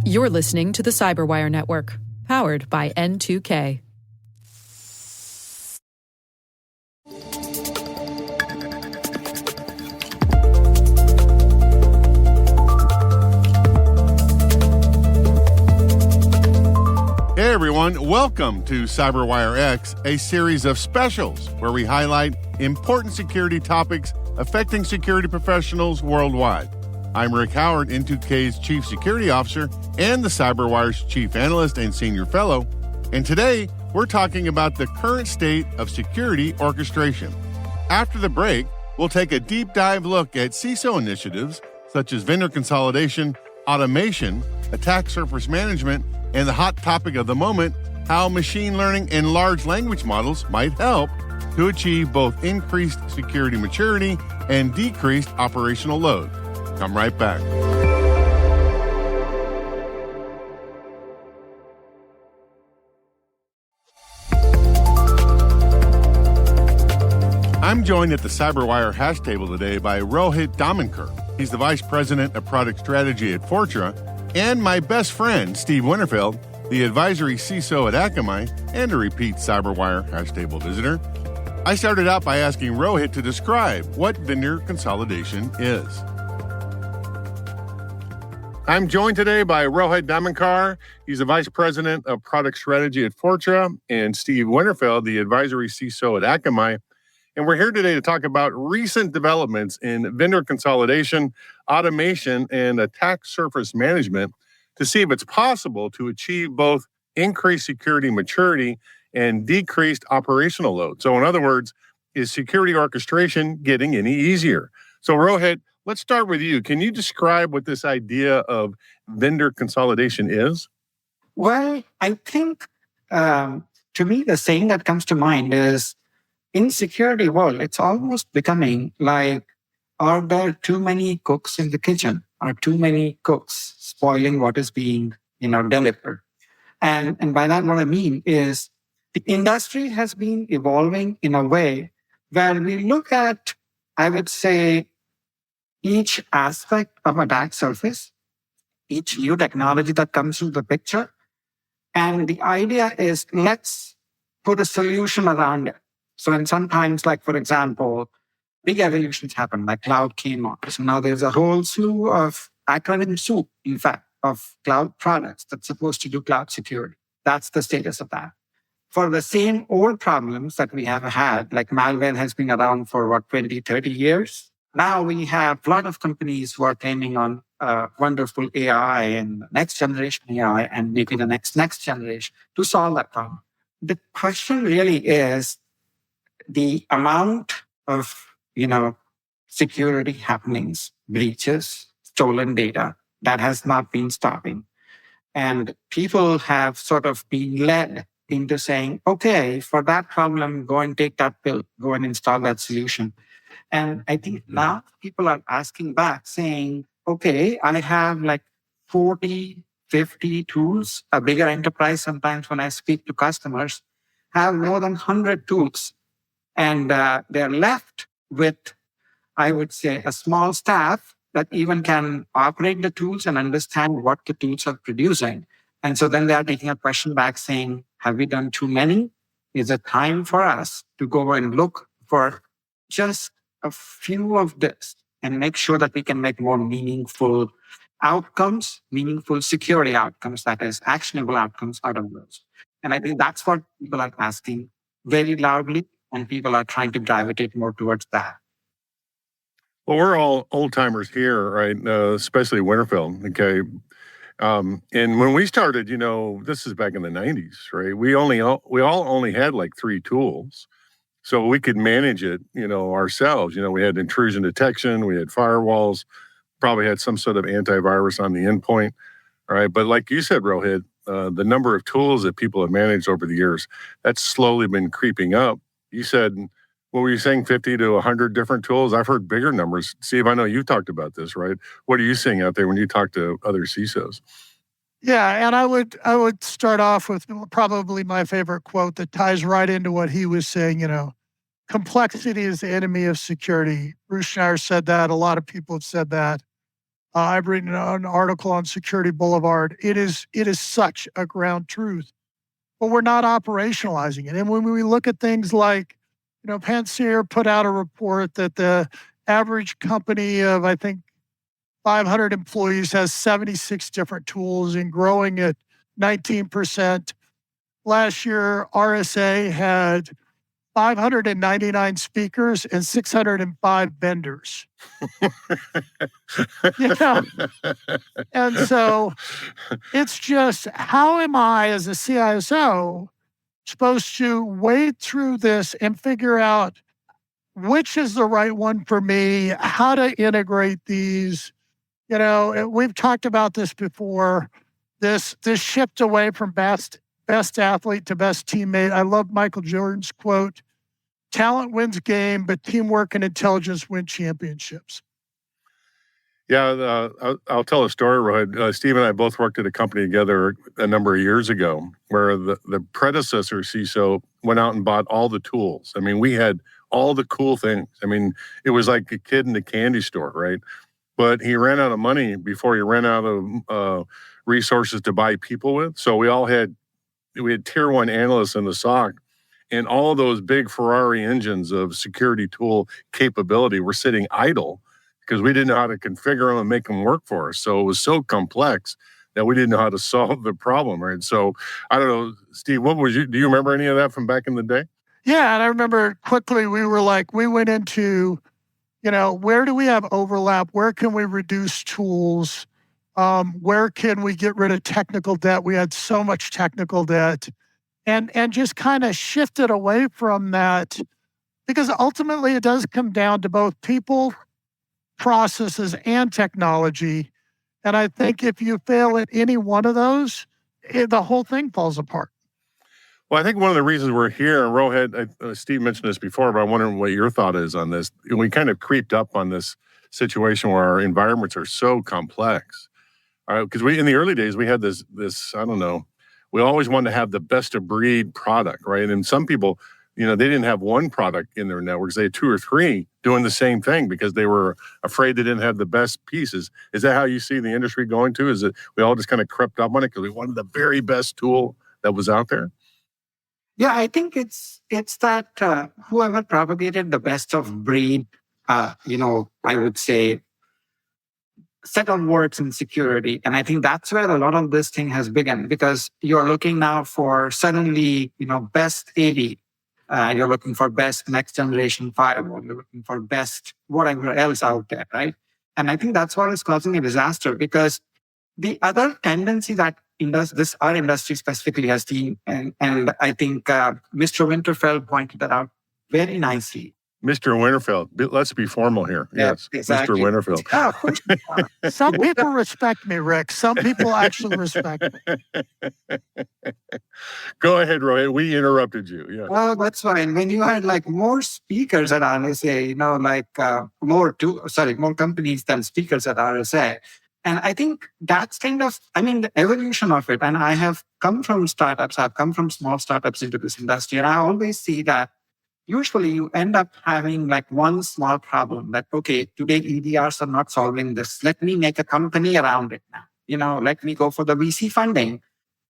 You're listening to the CyberWire Network, powered by N2K. Hey everyone, welcome to CyberWire-X, a series of specials where we highlight important security topics affecting security professionals worldwide. I'm Rick Howard, N2K's Chief Security Officer and the CyberWire's Chief Analyst and Senior Fellow, and today we're talking about the current state of security orchestration. After the break, we'll take a deep dive look at CISO initiatives such as vendor consolidation, automation, attack surface management, and the hot topic of the moment, how machine learning and large language models might help to achieve both increased security maturity and decreased operational load. Come right back. I'm joined at the CyberWire hash table today by Rohit Dhamankar. He's the Vice President of Product Strategy at Fortra, and my best friend, Steve Winterfeld, the advisory CISO at Akamai and a repeat CyberWire hash table visitor. I started out by asking Rohit to describe what vendor consolidation is. I'm joined today by Rohit Dhamankar. He's the Vice President of Product Strategy at Fortra, and Steve Winterfeld, the advisory CISO at Akamai. And we're here today to talk about recent developments in vendor consolidation, automation, and attack surface management to see if it's possible to achieve both increased security maturity and decreased operational load. So in other words, is security orchestration getting any easier? So Rohit, let's start with you. Can you describe what this idea of vendor consolidation is? Well, I think to me, the saying that comes to mind is in security world, it's almost becoming like, are there too many cooks in the kitchen? Are too many cooks spoiling what is being, delivered? And by that, what I mean is the industry has been evolving in a way where we look at, I would say, each aspect of attack surface, each new technology that comes into the picture. And the idea is let's put a solution around it. So and sometimes, like, for example, big evolutions happen, like cloud came on. So now there's a whole slew of acronym soup, in fact, of cloud products that's supposed to do cloud security. That's the status of that. For the same old problems that we have had, like malware has been around for 20, 30 years. Now we have a lot of companies who are claiming on wonderful AI and next generation AI and maybe the next generation to solve that problem. The question really is the amount of, security happenings, breaches, stolen data that has not been stopping. And people have sort of been led into saying, okay, for that problem, go and take that pill, go and install that solution. And I think now people are asking back saying, okay, I have like 40, 50 tools. A bigger enterprise, sometimes when I speak to customers, have more than 100 tools. And they're left with, I would say, a small staff that even can operate the tools and understand what the tools are producing. And so then they are taking a question back saying, have we done too many? Is it time for us to go and look for just a few of this and make sure that we can make more meaningful outcomes, meaningful security outcomes, that is, actionable outcomes out of those? And I think that's what people are asking very loudly, and people are trying to gravitate more towards that. Well, we're all old timers here, right? Especially Winterfeld. Okay. And when we started, this is back in the 90s, right? We all only had like 3 tools. So we could manage it, ourselves. We had intrusion detection, we had firewalls, probably had some sort of antivirus on the endpoint. All right. But like you said, Rohit, the number of tools that people have managed over the years, that's slowly been creeping up. You said, what were you saying, 50 to 100 different tools? I've heard bigger numbers. Steve, I know you've talked about this, right? What are you seeing out there when you talk to other CISOs? Yeah, and I would start off with probably my favorite quote that ties right into what he was saying, complexity is the enemy of security. Bruce Schneier said that. A lot of people have said that. I've written an article on Security Boulevard. It is such a ground truth, but we're not operationalizing it. And when we look at things like, Panseer put out a report that the average company of, I think, 500 employees has 76 different tools and growing at 19%. Last year, RSA had 599 speakers and 605 vendors. And so it's just, how am I as a CISO supposed to wade through this and figure out which is the right one for me, how to integrate these? We've talked about this before, this shift away from best athlete to best teammate. I love Michael Jordan's quote, talent wins game, but teamwork and intelligence win championships. Yeah, I'll tell a story, Rohit. Steve and I both worked at a company together a number of years ago where the predecessor CISO went out and bought all the tools. I mean, we had all the cool things. I mean, it was like a kid in the candy store, right? But he ran out of money before he ran out of resources to buy people with. So we had tier one analysts in the SOC, and all those big Ferrari engines of security tool capability were sitting idle because we didn't know how to configure them and make them work for us. So it was so complex that we didn't know how to solve the problem, right? So I don't know, Steve, do you remember any of that from back in the day? Yeah, and I remember quickly we went into, where do we have overlap? Where can we reduce tools? Where can we get rid of technical debt? We had so much technical debt, and just kind of shifted away from that, because ultimately it does come down to both people, processes, and technology. And I think if you fail at any one of those, the whole thing falls apart. Well, I think one of the reasons we're here, and Rohit, Steve mentioned this before, but I'm wondering what your thought is on this. We kind of creeped up on this situation where our environments are so complex. Because in the early days, we had this, I don't know, we always wanted to have the best of breed product, right? And some people, they didn't have one product in their networks. They had two or three doing the same thing because they were afraid they didn't have the best pieces. Is that how you see the industry going to? Is it we all just kind of crept up on it because we wanted the very best tool that was out there? Yeah, I think it's that whoever propagated the best of breed, I would say, set of words in security. And I think that's where a lot of this thing has begun, because you're looking now for suddenly, best AD. You're looking for best next generation firewall. You're looking for best whatever else out there, right? And I think that's what is causing a disaster, because the other tendency that our industry specifically has seen, and I think Mr. Winterfeld pointed that out very nicely. Mr. Winterfeld, let's be formal here. Yes, exactly. Mr. Winterfeld. Some people respect me, Rick. Some people actually respect me. Go ahead, Rohit. We interrupted you. Yeah. Well, that's fine. When you had more speakers at RSA, more companies than speakers at RSA. And I think that's kind of, the evolution of it. And I have come from startups, I've come from small startups into this industry. And I always see that usually you end up having one small problem that, okay, today EDRs are not solving this. Let me make a company around it now. Let me go for the VC funding.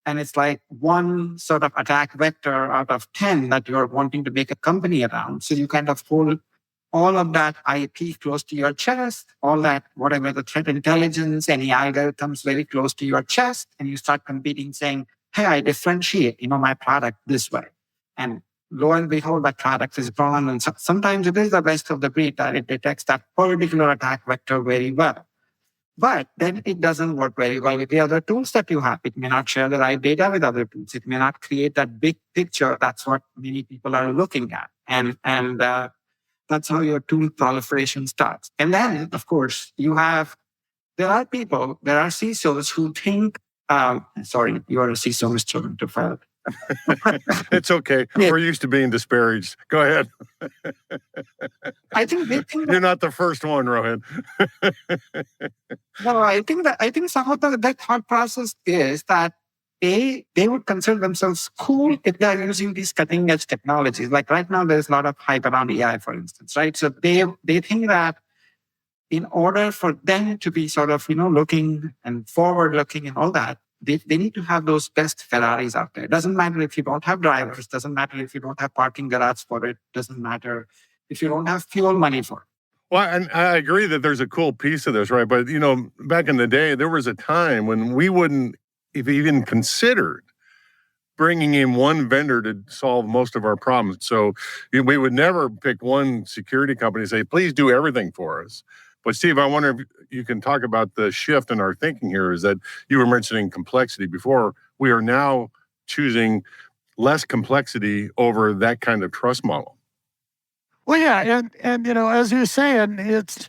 And it's like one sort of attack vector out of 10 that you're wanting to make a company around. So you kind of hold all of that IP close to your chest, all that, whatever the threat intelligence, any algorithms very close to your chest, and you start competing saying, hey, I differentiate, my product this way. And lo and behold, that product is gone. And sometimes it is the best of the breed that it detects that particular attack vector very well. But then it doesn't work very well with the other tools that you have. It may not share the right data with other tools. It may not create that big picture. That's what many people are looking at. And that's how your tool proliferation starts. And then, of course, there are CISOs who think, sorry, you are a CISO, Mr. Winterfeld. It's okay. Yeah. We're used to being disparaged. Go ahead. I think they think you're not the first one, Rohit. No, I think some of that thought process is that they would consider themselves cool if they're using these cutting edge technologies. Like right now, there's a lot of hype around AI, for instance, right? So they think that in order for them to be sort of, looking and forward looking and all that, they need to have those best Ferraris out there. It doesn't matter if you don't have drivers, doesn't matter if you don't have parking garage for it, doesn't matter if you don't have fuel money for it. Well, and I agree that there's a cool piece of this, right? But, back in the day, there was a time when we wouldn't have even considered bringing in one vendor to solve most of our problems. So we would never pick one security company and say, please do everything for us. But Steve, I wonder if you can talk about the shift in our thinking here, is that you were mentioning complexity before. We are now choosing less complexity over that kind of trust model. Well, yeah. And as you're saying, it's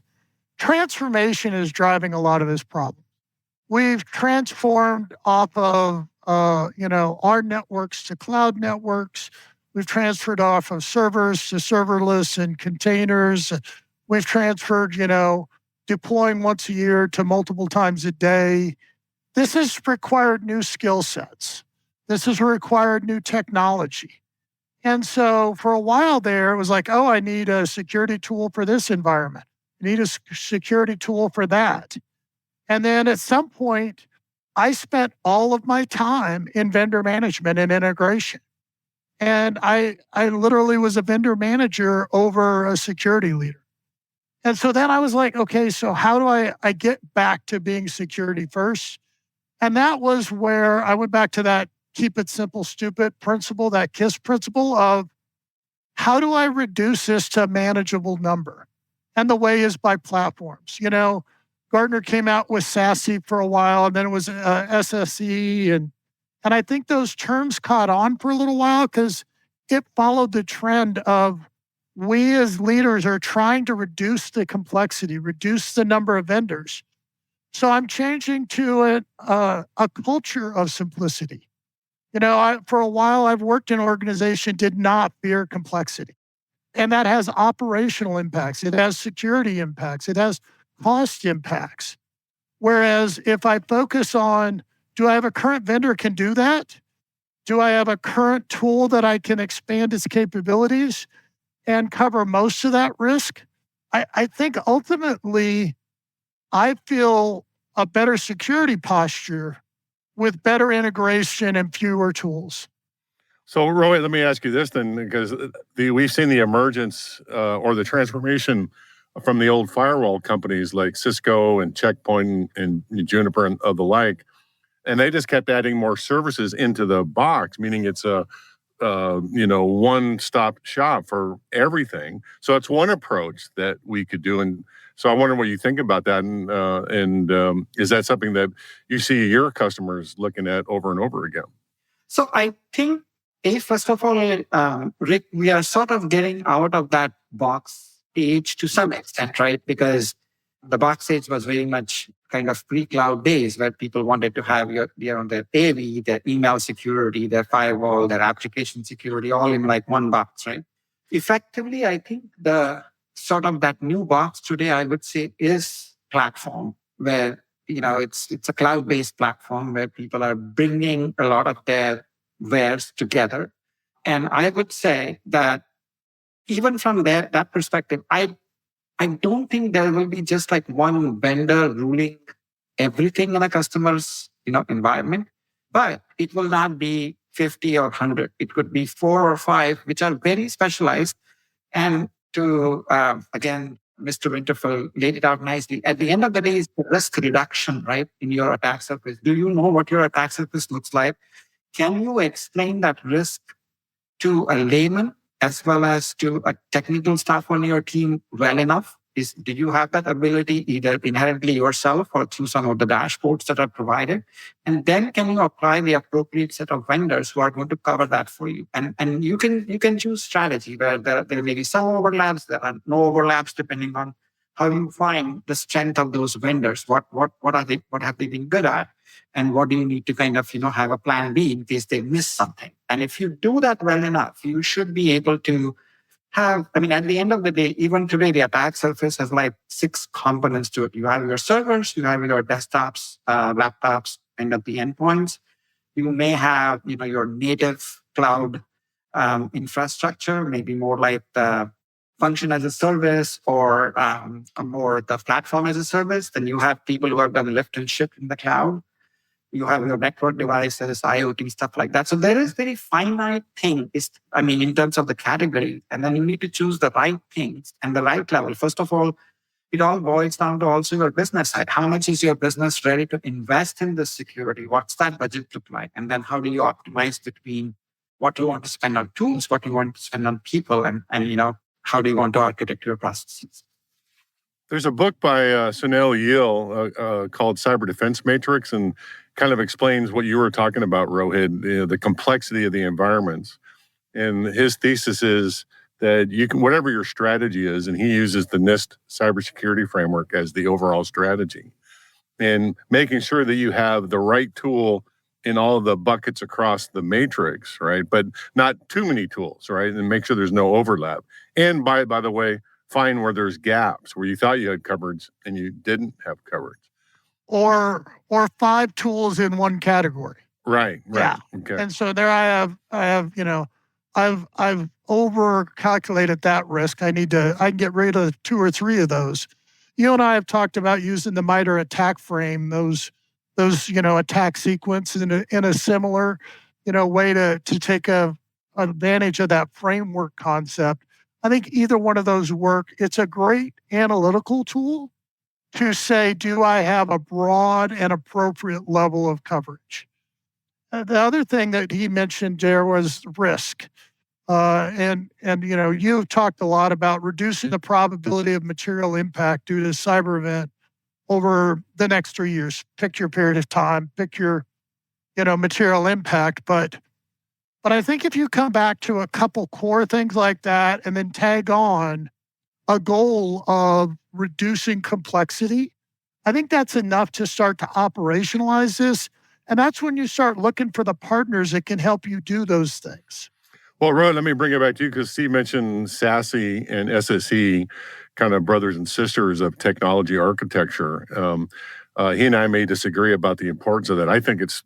transformation is driving a lot of this problem. We've transformed off of, our networks to cloud networks. We've transferred off of servers to serverless and containers. We've transferred, deploying once a year to multiple times a day. This has required new skill sets. This has required new technology. And so for a while there, it was like, oh, I need a security tool for this environment. I need a security tool for that. And then at some point, I spent all of my time in vendor management and integration. And I literally was a vendor manager over a security leader. And so then I was like, okay, so how do I get back to being security first? And that was where I went back to that keep it simple, stupid principle, that KISS principle of how do I reduce this to a manageable number? And the way is by platforms. Gartner came out with SASE for a while, and then it was SSE. And I think those terms caught on for a little while because it followed the trend of we as leaders are trying to reduce the complexity, reduce the number of vendors. So I'm changing to a culture of simplicity. For a while, I've worked in an organization did not fear complexity. And that has operational impacts. It has security impacts. It has cost impacts. Whereas if I focus on, do I have a current vendor can do that? Do I have a current tool that I can expand its capabilities and cover most of that risk? I think ultimately, I feel a better security posture with better integration and fewer tools. So, Rohit, let me ask you this then, because we've seen the emergence or the transformation from the old firewall companies like Cisco and Checkpoint and Juniper and of the like, and they just kept adding more services into the box, meaning it's a one-stop shop for everything. So it's one approach that we could do, and so I wonder what you think about that, and is that something that you see your customers looking at over and over again? So I think, first of all, Rick, we are sort of getting out of that box age to some extent, right? Because the box age was very much kind of pre-cloud days where people wanted to have their AV, their email security, their firewall, their application security, all in like one box, right? Effectively, I think the sort of that new box today, I would say, is platform where, it's a cloud-based platform where people are bringing a lot of their wares together. And I would say that even from that perspective, I don't think there will be just like one vendor ruling everything in a customer's, environment, but it will not be 50 or 100. It could be 4 or 5, which are very specialized. And to, again, Mr. Winterfeld laid it out nicely. At the end of the day, it's the risk reduction, right, in your attack surface. Do you know what your attack surface looks like? Can you explain that risk to a layman as well as to a technical staff on your team well enough? Do you have that ability either inherently yourself or through some of the dashboards that are provided? And then can you apply the appropriate set of vendors who are going to cover that for you? And you can choose strategy where there may be some overlaps, there are no overlaps depending on how you find the strength of those vendors. What have they been good at? And what do you need to kind of, have a plan B in case they miss something? And if you do that well enough, you should be able to at the end of the day, even today, the attack surface has like 6 components to it. You have your servers, you have your desktops, laptops, and at the endpoints. You may have, your native cloud infrastructure, maybe more like the function as a service or more the platform as a service. Then you have people who have done lift and shift in the cloud. You have your network devices, IoT, stuff like that. So there is very finite thing, in terms of the category. And then you need to choose the right things and the right level. First of all, it all boils down to also your business side. How much is your business ready to invest in this security? What's that budget look like? And then how do you optimize between what you want to spend on tools, what you want to spend on people, and how do you want to architect your processes? There's a book by Sunil Yeel called Cyber Defense Matrix, and kind of explains what you were talking about, Rohit, the complexity of the environments. And his thesis is that you can, whatever your strategy is, and he uses the NIST cybersecurity framework as the overall strategy, and making sure that you have the right tool in all of the buckets across the matrix, right? But not too many tools, right? And make sure there's no overlap. And by the way, find where there's gaps, where you thought you had coverage and you didn't have coverage. Or 5 tools in one category. Right. Yeah. Okay. And so there I have, I've over calculated that risk. I can get rid of 2 or 3 of those. You and I have talked about using the MITRE attack frame, those attack sequence in a similar, way to take advantage of that framework concept. I think either one of those work. It's a great analytical tool to say, do I have a broad and appropriate level of coverage? The other thing that he mentioned there was risk. And you've talked a lot about reducing the probability of material impact due to cyber event over the next 3 years. Pick your period of time, pick your, material impact. But I think if you come back to a couple core things like that and then tag on a goal of reducing complexity, I think that's enough to start to operationalize this. And that's when you start looking for the partners that can help you do those things. Well, Rohit, let me bring it back to you because Steve mentioned SASE and SSE, kind of brothers and sisters of technology architecture. He and I may disagree about the importance of that. I think it's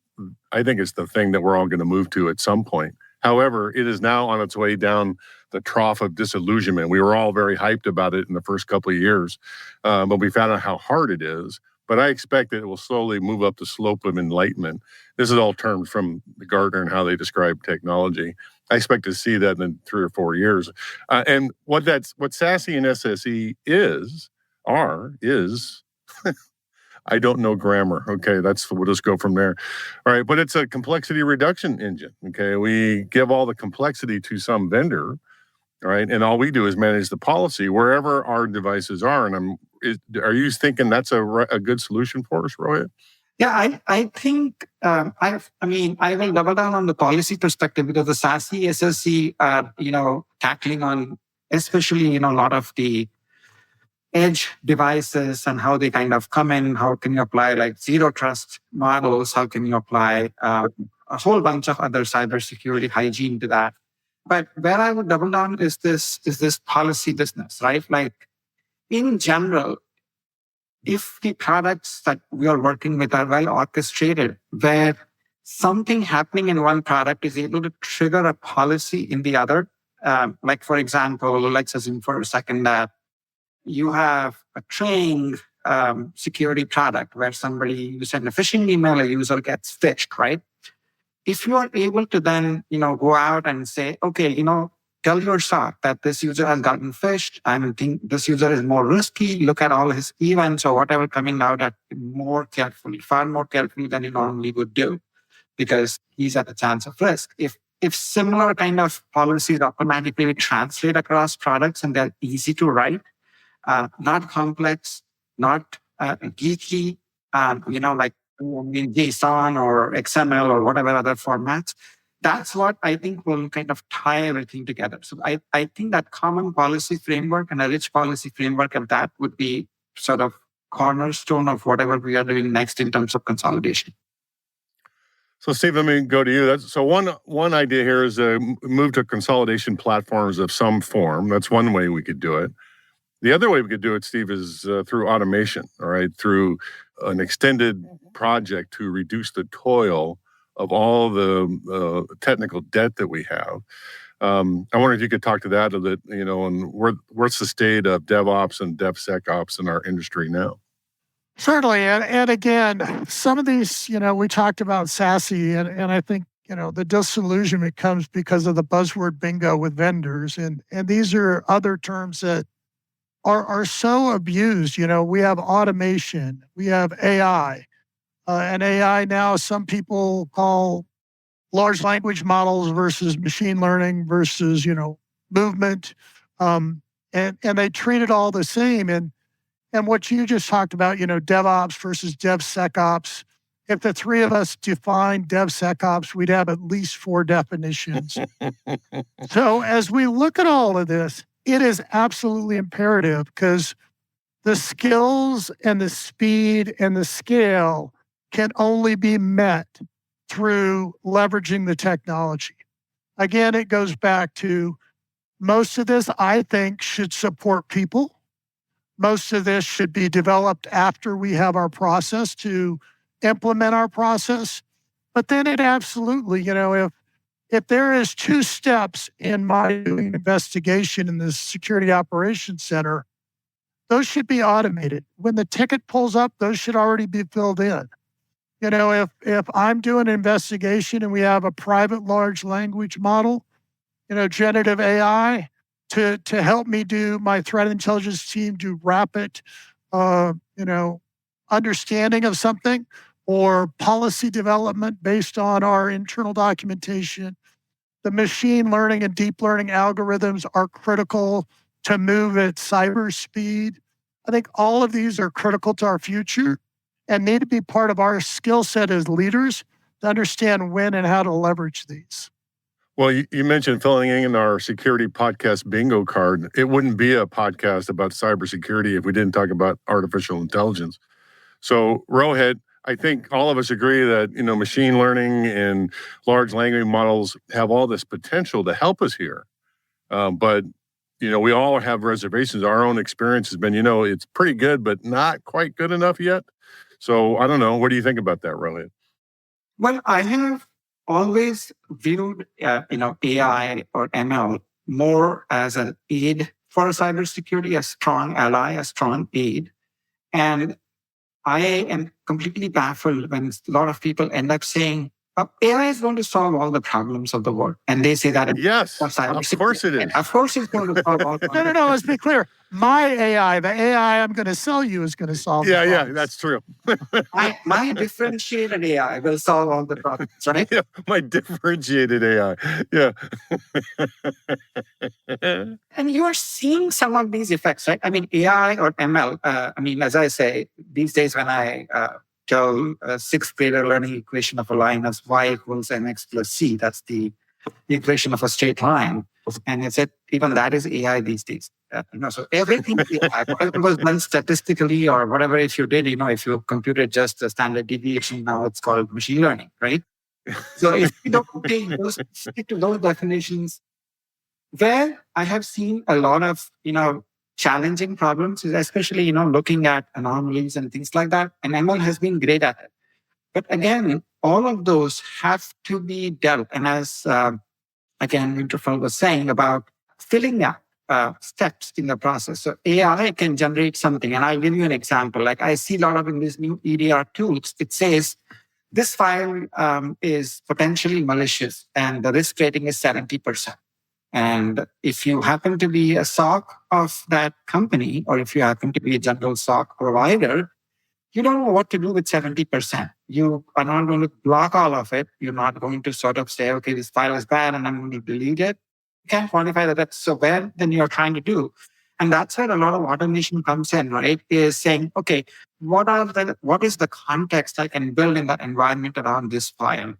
the thing that we're all going to move to at some point. However, it is now on its way down the trough of disillusionment. We were all very hyped about it in the first couple of years, but we found out how hard it is. But I expect that it will slowly move up the slope of enlightenment. This is all terms from the Gartner and how they describe technology. I expect to see that in 3 or 4 years. And what SASE and SSE is I don't know grammar. Okay, we'll just go from there. All right, but it's a complexity reduction engine. Okay, we give all the complexity to some vendor, all right, and all we do is manage the policy wherever our devices are. And are you thinking that's a good solution for us, Rohit? Yeah, I think I will double down on the policy perspective because the SASE, SSE are tackling on especially a lot of the edge devices and how they kind of come in. How can you apply like zero trust models? How can you apply a whole bunch of other cybersecurity hygiene to that? But where I would double down is this policy business, right? Like in general, if the products that we are working with are well orchestrated, where something happening in one product is able to trigger a policy in the other, like for example, let's assume for a second that you have a training security product where you send a phishing email, a user gets phished, right? If you are able to then, go out and say, okay, tell your SOC that this user has gotten phished. I think this user is more risky. Look at all his events or whatever coming out at far more carefully than you normally would do, because he's at a chance of risk. If similar kind of policies automatically translate across products and they're easy to write, not complex, not geeky, like JSON or XML or whatever other formats, that's what I think will kind of tie everything together. So I think that common policy framework and a rich policy framework of that would be sort of cornerstone of whatever we are doing next in terms of consolidation. So Steve, let me go to you. So one idea here is move to consolidation platforms of some form. That's one way we could do it. The other way we could do it, Steve, is through automation, all right, through an extended project to reduce the toil of all the technical debt that we have. I wonder if you could talk to that a bit, and what's the state of DevOps and DevSecOps in our industry now? Certainly. And again, some of these, we talked about SASE, and I think, the disillusionment comes because of the buzzword bingo with vendors. And these are other terms that are so abused. We have automation, we have AI. And AI now, some people call large language models versus machine learning versus, movement. And they treat it all the same. And what you just talked about, DevOps versus DevSecOps. If the three of us defined DevSecOps, we'd have at least 4 definitions. So as we look at all of this, it is absolutely imperative because the skills and the speed and the scale can only be met through leveraging the technology. Again, it goes back to most of this, I think, should support people. Most of this should be developed after we have our process to implement our process. But then it absolutely, if there is 2 steps in my doing investigation in the Security Operations Center, those should be automated. When the ticket pulls up, those should already be filled in. If I'm doing an investigation and we have a private large language model, generative AI, to help me do my threat intelligence team do rapid, understanding of something or policy development based on our internal documentation. The machine learning and deep learning algorithms are critical to move at cyber speed. I think all of these are critical to our future and need to be part of our skill set as leaders to understand when and how to leverage these. Well, you mentioned filling in our security podcast bingo card. It wouldn't be a podcast about cybersecurity if we didn't talk about artificial intelligence. So, Rohit, I think all of us agree that, machine learning and large language models have all this potential to help us here. But, we all have reservations. Our own experience has been, it's pretty good, but not quite good enough yet. So, I don't know. What do you think about that, Rohit? Well, I have always viewed, AI or ML more as an aid for cybersecurity, a strong ally, a strong aid. And I am completely baffled when a lot of people end up saying, AI is going to solve all the problems of the world. And they say that. Yes, of course it is. And of course it's going to solve all the problems. No, let's be clear. My AI, the AI I'm going to sell you is going to solve the problems. Yeah, that's true. my differentiated AI will solve all the problems, right? Yeah, my differentiated AI. Yeah. And you are seeing some of these effects, right? I mean, AI or ML, as I say, these days when I tell a 6th grader learning equation of a line as y equals mx plus c, that's the equation of a straight line. And it said, even that is AI these days. So everything AI, whatever was done statistically or whatever, if you did, if you computed just the standard deviation, now it's called machine learning, right? So if you don't stick to those definitions, where I have seen a lot of, challenging problems is especially, looking at anomalies and things like that. And ML has been great at it. But again, all of those have to be dealt. And as, again, Winterfeld was saying about filling up steps in the process. So AI can generate something. And I'll give you an example. Like I see a lot of in these new EDR tools, it says, this file is potentially malicious and the risk rating is 70%. And if you happen to be a SOC of that company, or if you happen to be a general SOC provider, you don't know what to do with 70%. You are not going to block all of it. You're not going to sort of say, okay, this file is bad and I'm going to delete it. You can't quantify that. So where then you're trying to do. And that's where a lot of automation comes in, right? Is saying, okay, what is the context I can build in that environment around this file?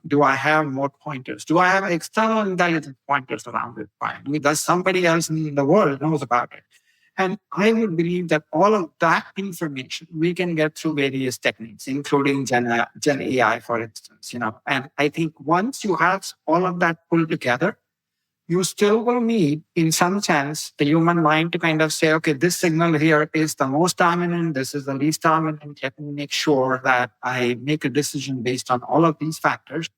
Do I have more pointers? Do I have external intelligence pointers around this file? Does somebody else in the world knows about it? And I would believe that all of that information we can get through various techniques, including Gen AI, for instance. And I think once you have all of that pulled together, you still will need, in some sense, the human mind to kind of say, okay, this signal here is the most dominant, this is the least dominant. Let me make sure that I make a decision based on all of these factors.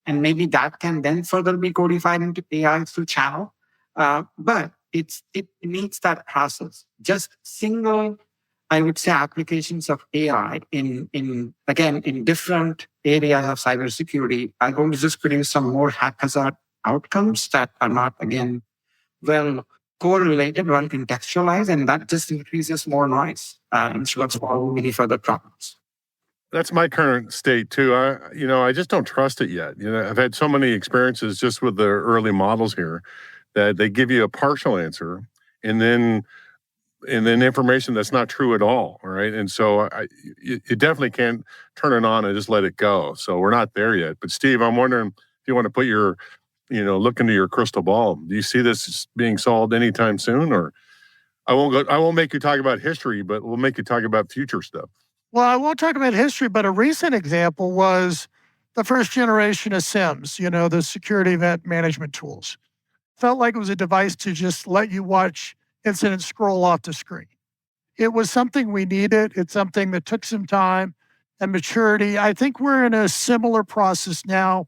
And maybe that can then further be codified into AI through channel. But it needs that process. Just single, I would say, applications of AI in different areas of cybersecurity are going to just produce some more haphazard outcomes that are not, again, well correlated, well contextualized, and that just increases more noise instead of solving any further problems. That's my current state too. I just don't trust it yet. I've had so many experiences just with the early models here that they give you a partial answer and then information that's not true at all. Right. And so you definitely can't turn it on and just let it go. So we're not there yet. But Steve, I'm wondering if you want to put your, look into your crystal ball. Do you see this being solved anytime soon? Or I won't make you talk about history, but we'll make you talk about future stuff. Well, I won't talk about history, but a recent example was the first generation of SIEMs, the security event management tools. Felt like it was a device to just let you watch incidents scroll off the screen. It was something we needed. It's something that took some time and maturity. I think we're in a similar process now.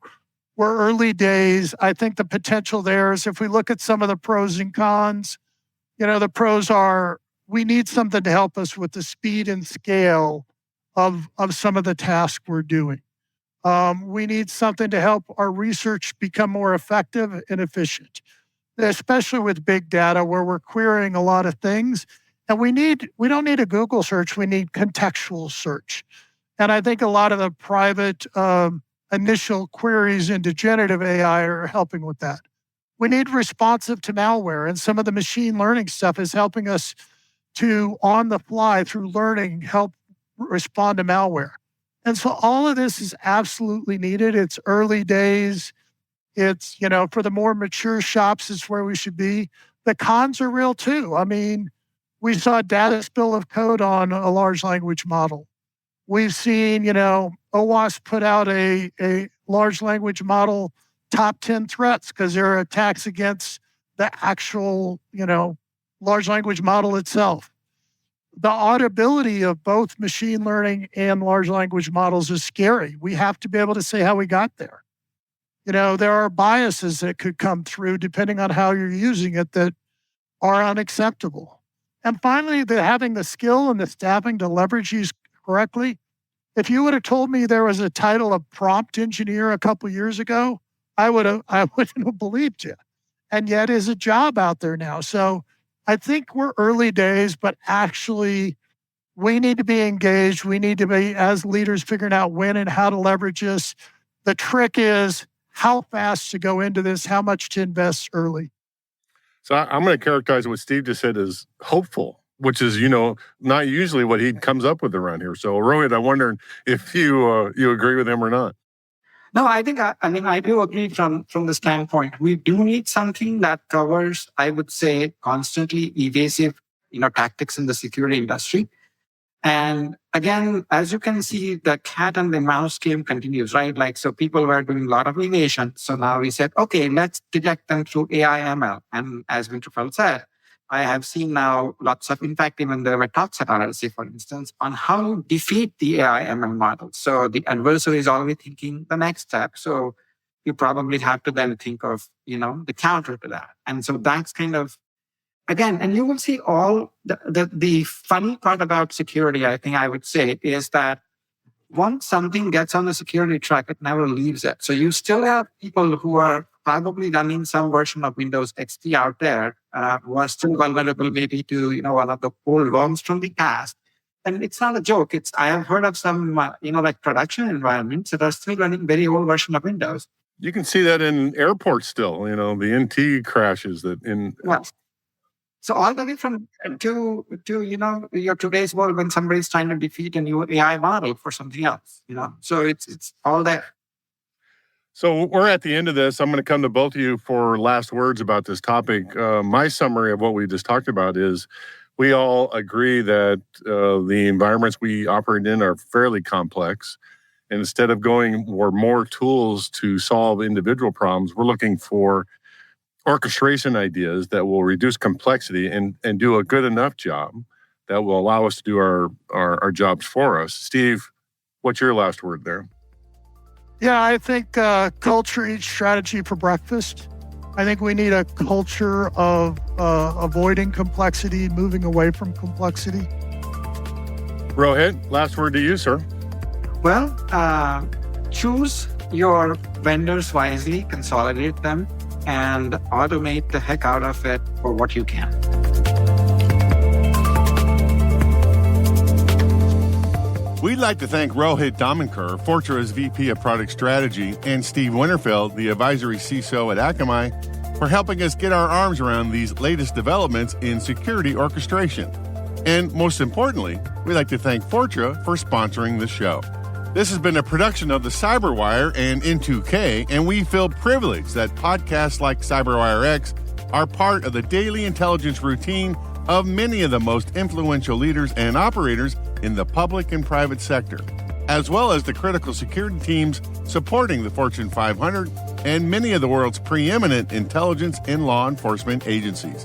We're early days. I think the potential there is if we look at some of the pros and cons, the pros are we need something to help us with the speed and scale of some of the tasks we're doing. We need something to help our research become more effective and efficient, especially with big data where we're querying a lot of things. And we don't need a Google search, we need contextual search. And I think a lot of the private initial queries into generative AI are helping with that. We need responsive to malware, and some of the machine learning stuff is helping us to, on the fly, through learning, help respond to malware. And so all of this is absolutely needed. It's early days. It's, for the more mature shops, it's where we should be. The cons are real too. I mean, we saw data spill of code on a large language model. We've seen, OWASP put out a large language model top 10 threats because there are attacks against the actual, large language model itself. The auditability of both machine learning and large language models is scary. We have to be able to say how we got there. There are biases that could come through depending on how you're using it that are unacceptable. And finally, having the skill and the staffing to leverage these correctly. If you would have told me there was a title of prompt engineer a couple of years ago, I wouldn't have believed you. And yet is a job out there now. So I think we're early days, but actually we need to be engaged. We need to be, as leaders, figuring out when and how to leverage this. The trick is how fast to go into this, how much to invest early. So I'm going to characterize what Steve just said as hopeful, which is, not usually what he comes up with around here. So Rohit, I'm wondering if you agree with him or not. No, I think, I do agree from the standpoint. We do need something that covers, I would say, constantly evasive, tactics in the security industry. And again, as you can see, the cat and the mouse game continues, right? So people were doing a lot of evasion. So now we said, okay, let's detect them through AI ML. And as Winterfeld said, I have seen now lots of, in fact, even there were talks at RLC, for instance, on how to defeat the AI ML model. So the adversary is already thinking the next step. So you probably have to then think of, the counter to that. And so that's kind of, again, and you will see all the funny part about security, I think I would say, is that once something gets on the security track, it never leaves it. So you still have people who are probably running some version of Windows XP out there who are still vulnerable maybe to, one of the old worms from the past. And it's not a joke. I have heard of some, production environments that are still running very old version of Windows. You can see that in airports still, the NT crashes that in... Well, so all the way from to your today's world when somebody's trying to defeat a new AI model for something else, So it's all there. So we're at the end of this. I'm going to come to both of you for last words about this topic. My summary of what we just talked about is we all agree that the environments we operate in are fairly complex. And instead of going for more tools to solve individual problems, we're looking for orchestration ideas that will reduce complexity and do a good enough job that will allow us to do our jobs for us. Steve, what's your last word there? Yeah, I think culture eats strategy for breakfast. I think we need a culture of avoiding complexity, moving away from complexity. Rohit, last word to you, sir. Well, choose your vendors wisely, consolidate them, and automate the heck out of it for what you can. We'd like to thank Rohit Dhamankar, Fortra's VP of Product Strategy, and Steve Winterfeld, the advisory CISO at Akamai, for helping us get our arms around these latest developments in security orchestration. And most importantly, we'd like to thank Fortra for sponsoring the show. This has been a production of the CyberWire and N2K, and we feel privileged that podcasts like CyberWire-X are part of the daily intelligence routine of many of the most influential leaders and operators in the public and private sector, as well as the critical security teams supporting the Fortune 500 and many of the world's preeminent intelligence and law enforcement agencies.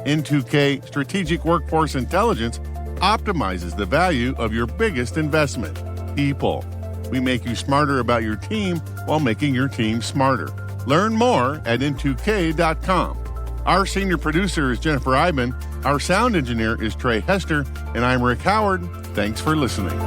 N2K Strategic Workforce Intelligence optimizes the value of your biggest investment, people. We make you smarter about your team while making your team smarter. Learn more at n2k.com. Our senior producer is Jennifer Iben. Our sound engineer is Trey Hester, and I'm Rick Howard. Thanks for listening.